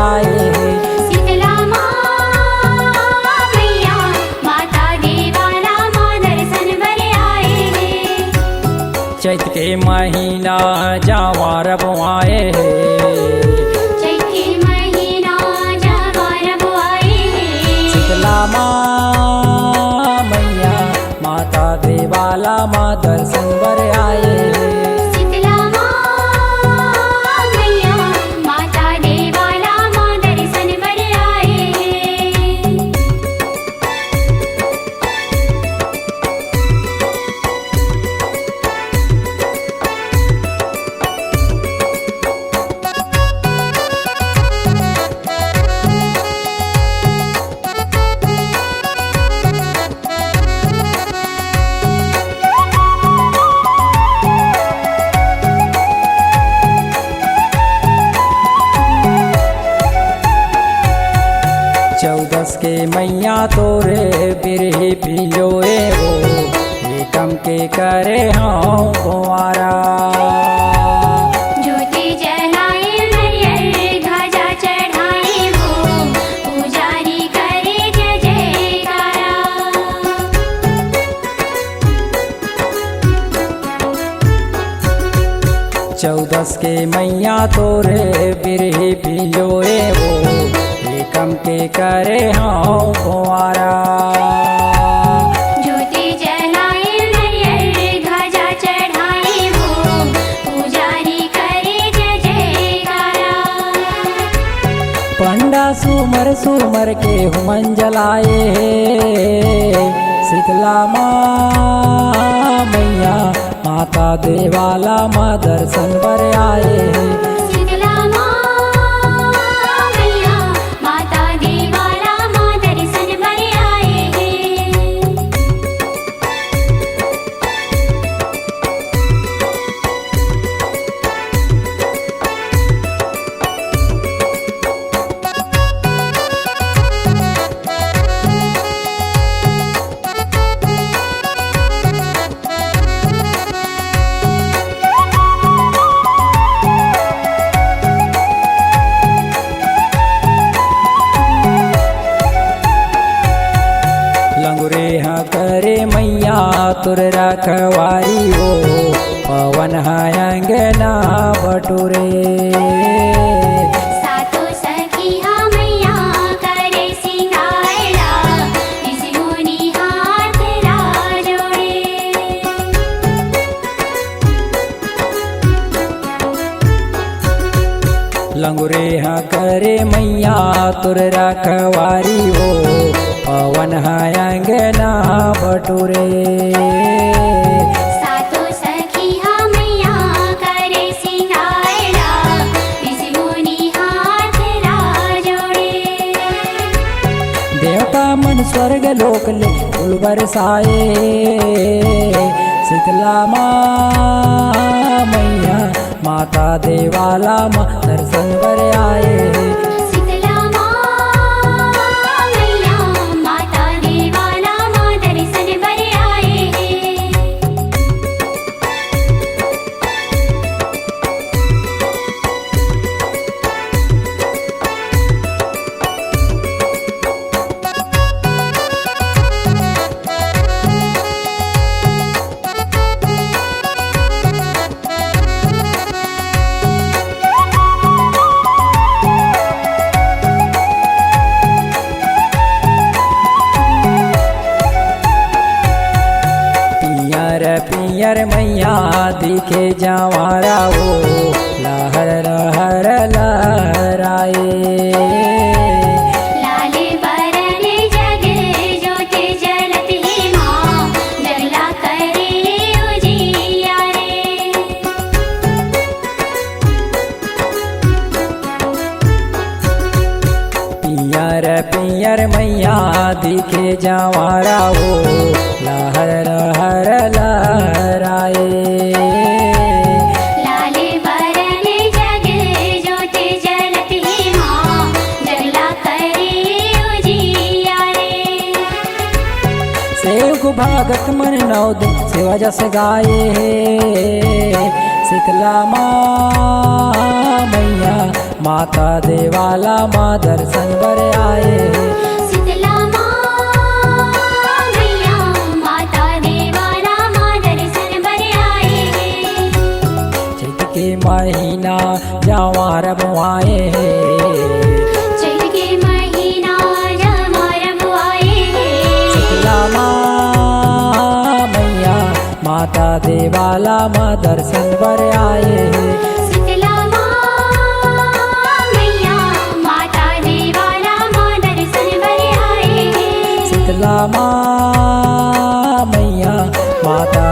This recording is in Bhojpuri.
आए हैं। शीतला माँ मैया माता देवाला माँ दर्शन बर आए हैं। चैत के महीना जावार बुआए हैं। चैत के महीना जवार बुआए हैं। शीतला माँ मैया माता देवाला माँ दर्शन बर आए हैं। शीतला माँ मैया माता देवाला माँ दर्शन बर आए हैं। चौदस के मैया तोरे बिरही पियोए हो, एकम के करे हाँ कुंवारा। ज्योति जलाए नरियल ध्वजा चढ़ाए हो, पुजारी करे जय जयकारा। चौदस के मैया तोरे बिरही पियोए हो, एकम के करे हाँ कुंवारा। ज्योति जलाए नरियल ध्वजा चढ़ाए हो, पुजारी करे जय जयकारा। पंडा सुमर सुमर के हुमन जलाए हैं। शीतला माँ मैया माता देवाला माँ दर्शन बर आए हैं। शीतला माँ मैया माता देवाला माँ दर्शन बर आए हैं। लंगुरे हाँ करे मैया तुर रखवारी हो, पवन हाँ अंगना बटुरे। सातो सखिया मैया करे सिंगारा, ऋषि मुनि हाथ ला जोड़े। लंगुरे हाँ करे मैया तुर रखवारी हो, पवन हाँ अंगना बटुरे। सातो सखिया मैया करे सिंगारा, ऋषि मुनि हाथ ला जोड़े। देवता मन स्वर्ग लोक ले फूल बरसाए। शीतला माँ मैया माता देवाला माँ दर्शन बर आए हैं। शीतला माँ मैया माता देवाला माँ दर्शन बर आए हैं। पियर मैया दिखे जवारा हो, लहर लहर लहराए। लाले बरने जग ज्योति जलत ही माँ, जगला करे उजियारे। पियर पियर मैया दिखे जवारा हो, लहर लहर लहराए। लाले बरने जग ज्योति जलत ही माँ, जगला करे उजियारे। सेवक भागत मन नौ दिन सेवा जस गाए। शीतला माँ मैया माता देवाला माँ दर्शन बर आए शीतला माँ मैया माता देवाला माँ दर्शन बर आए चैत के महीना जवार बुआए चैत के महीना जमार बुआए शीतला माँ मैया माता देवाला माँ दर्शन बर आए शीतला माँ मैया माता देवाला माँ दर्शन बर आए शीतला माँ मैया माता